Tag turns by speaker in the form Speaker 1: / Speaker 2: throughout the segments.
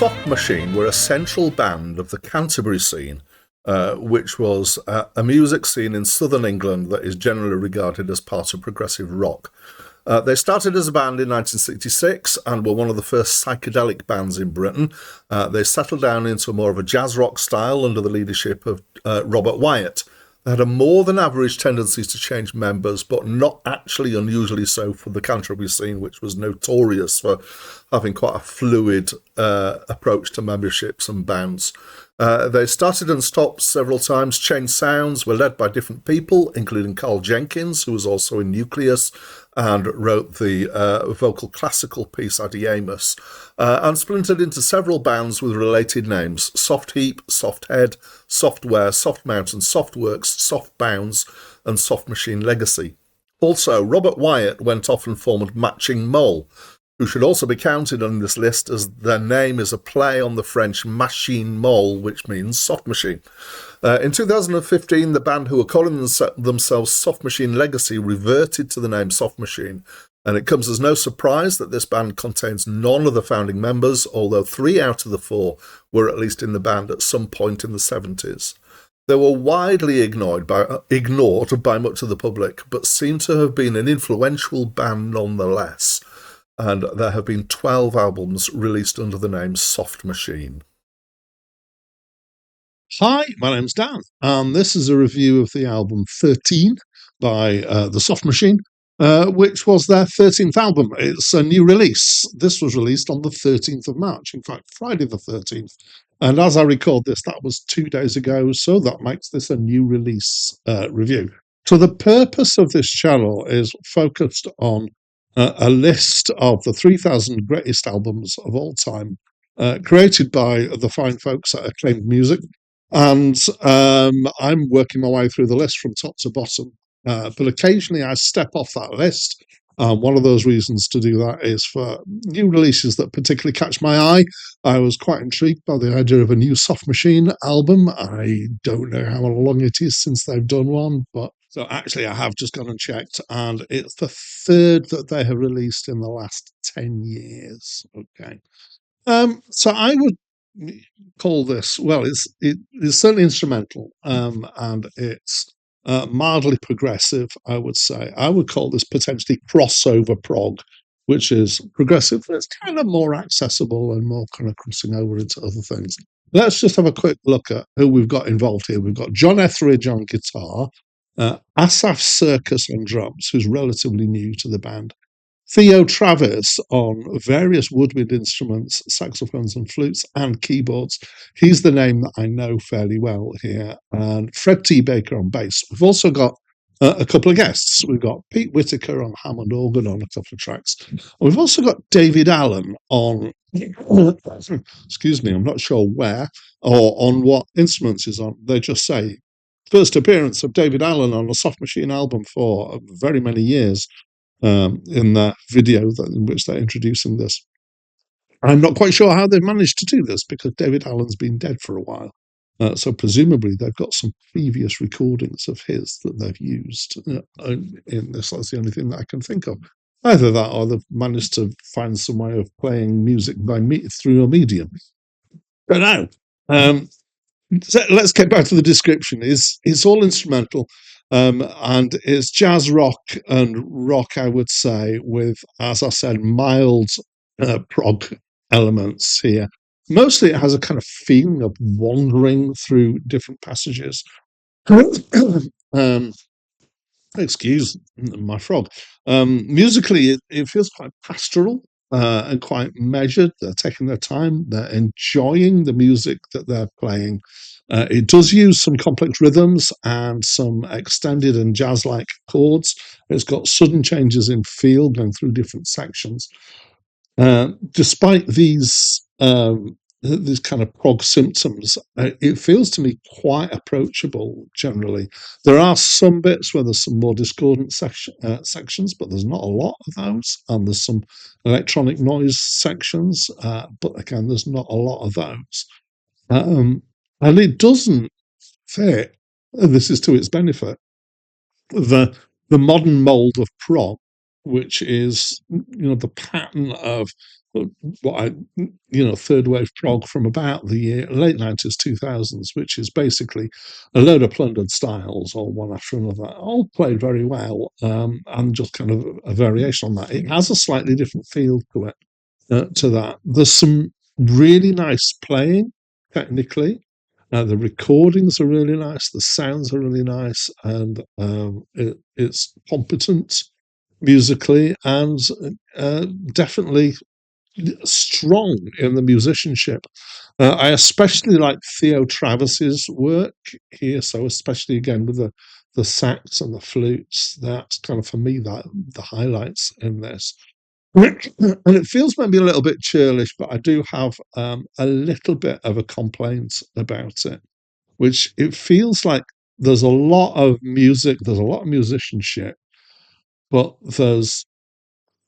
Speaker 1: Soft Machine were a central band of the Canterbury scene, which was a music scene in southern England that is generally regarded as part of progressive rock. They started as a band in 1966 and were one of the first psychedelic bands in Britain. They settled down into more of a jazz rock style under the leadership of Robert Wyatt. They had a more than average tendency to change members, but not actually unusually so for the Canterbury scene, which was notorious for having quite a fluid approach to memberships and bands. They started and stopped several times, changed sounds, were led by different people, including Carl Jenkins, who was also in Nucleus and wrote the vocal classical piece Addy Amos, and splintered into several bands with related names: Soft Heap, Soft Head, Software, Soft Mountain, Softworks, Soft Bounds, and Soft Machine Legacy. Also, Robert Wyatt went off and formed Matching Mole, who should also be counted on this list as their name is a play on the French machine mole, which means soft machine. In 2015, the band, who were calling themselves Soft Machine Legacy, reverted to the name Soft Machine, and it comes as no surprise that this band contains none of the founding members, although 3 out of the 4 were at least in the band at some point in the 70s. They were widely ignored by much of the public, but seem to have been an influential band nonetheless. And there have been 12 albums released under the name Soft Machine.
Speaker 2: Hi, my name's Dan, and this is a review of the album 13 by The Soft Machine, which was their 13th album. It's a new release. This was released on the 13th of March, in fact, Friday the 13th. And as I record this, that was 2 days ago, so that makes this a new release review. So the purpose of this channel is focused on a list of the 3,000 greatest albums of all time, created by the fine folks at Acclaimed Music. And I'm working my way through the list from top to bottom. But occasionally I step off that list. One of those reasons to do that is for new releases that particularly catch my eye. I was quite intrigued by the idea of a new Soft Machine album. I don't know how long it is since they've done one, but so actually I have just gone and checked, and it's the 3rd that they have released in the last 10 years. Okay. So I would call this, well, it's certainly instrumental, and it's mildly progressive, I would say. I would call this potentially crossover prog, which is progressive, but it's kind of more accessible and more kind of crossing over into other things. Let's just have a quick look at who we've got involved here. We've got John Etheridge on guitar, Asaf Circus on drums, who's relatively new to the band, Theo Travis on various woodwind instruments, saxophones and flutes, and keyboards. He's the name that I know fairly well here. And Fred T. Baker on bass. We've also got a couple of guests. We've got Pete Whitaker on Hammond organ on a couple of tracks. And we've also got David Allen on, excuse me, I'm not sure where or on what instruments he's on. They just say, first appearance of David Allen on a Soft Machine album for very many years. In that video in which they're introducing this. I'm not quite sure how they've managed to do this because David Allen's been dead for a while. So presumably they've got some previous recordings of his that they've used in this. That's the only thing that I can think of. Either that or they've managed to find some way of playing music through a medium. But now, so let's get back to the description. It's all instrumental. And it's jazz rock and rock, I would say, with, as I said, mild prog elements here. Mostly it has a kind of feeling of wandering through different passages. Excuse my frog. Musically, it feels quite pastoral and quite measured. They're taking their time. They're enjoying the music that they're playing. It does use some complex rhythms and some extended and jazz-like chords. It's got sudden changes in feel going through different sections. Despite these kind of prog symptoms, it feels to me quite approachable generally. There are some bits where there's some more discordant sections, but there's not a lot of those. And there's some electronic noise sections, but again, there's not a lot of those. And it doesn't fit, this is to its benefit, the modern mould of prog, which is, the pattern of what I, third wave prog from about the late 90s, 2000s, which is basically a load of plundered styles, all one after another, all played very well, and just kind of a variation on that. It has a slightly different feel to it, to that. There's some really nice playing technically. The recordings are really nice, the sounds are really nice, and it's competent musically and definitely strong in the musicianship. I especially like Theo Travis's work here, so especially again with the sax and the flutes. That's kind of for me that the highlights in this. And it feels maybe a little bit churlish, but I do have a little bit of a complaint about it, which it feels like there's a lot of music, there's a lot of musicianship, but there's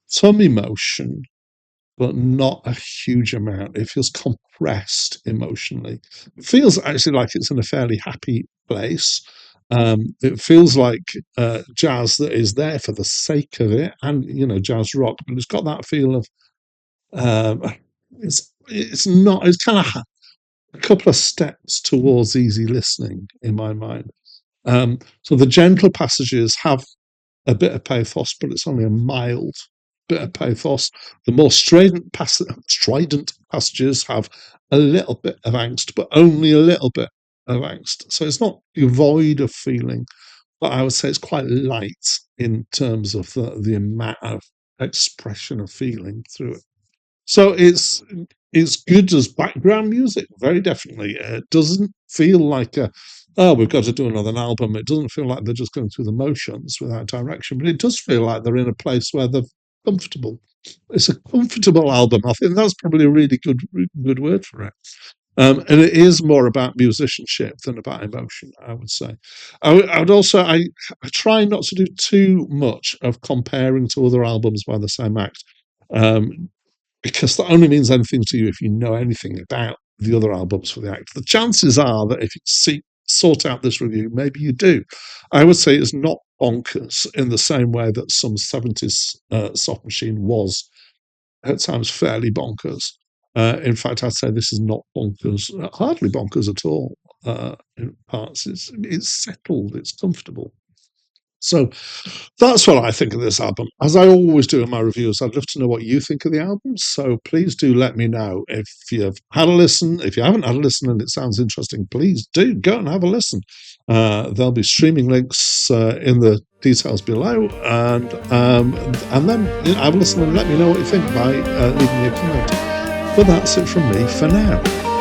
Speaker 2: some emotion, but not a huge amount. It feels compressed emotionally. It feels actually like it's in a fairly happy place. It feels like jazz that is there for the sake of it, and jazz rock, but it's got that feel of um, it's not. It's kind of a couple of steps towards easy listening in my mind. So the gentle passages have a bit of pathos, but it's only a mild bit of pathos. The more strident passages have a little bit of angst, but only a little bit of angst. So it's not devoid of feeling, but I would say it's quite light in terms of the amount of expression of feeling through it. So it's good as background music, very definitely. It doesn't feel like we've got to do another album. It doesn't feel like they're just going through the motions without direction, but it does feel like they're in a place where they're comfortable. It's a comfortable album. I think that's probably a really good word for it. And it is more about musicianship than about emotion, I would say. I would also, I try not to do too much of comparing to other albums by the same act. Um, because that only means anything to you if you know anything about the other albums for the act. The chances are that if you sort out this review, maybe you do. I would say it's not bonkers in the same way that some 70s soft machine was at times fairly bonkers. In fact, I'd say this is not bonkers, hardly bonkers at all. In parts, it's settled, it's comfortable. So that's what I think of this album. As I always do in my reviews, I'd love to know what you think of the album. So please do let me know if you've had a listen. If you haven't had a listen and it sounds interesting, please do go and have a listen. There'll be streaming links in the details below, and then have a listen and let me know what you think by leaving me a comment. But that's it from me for now.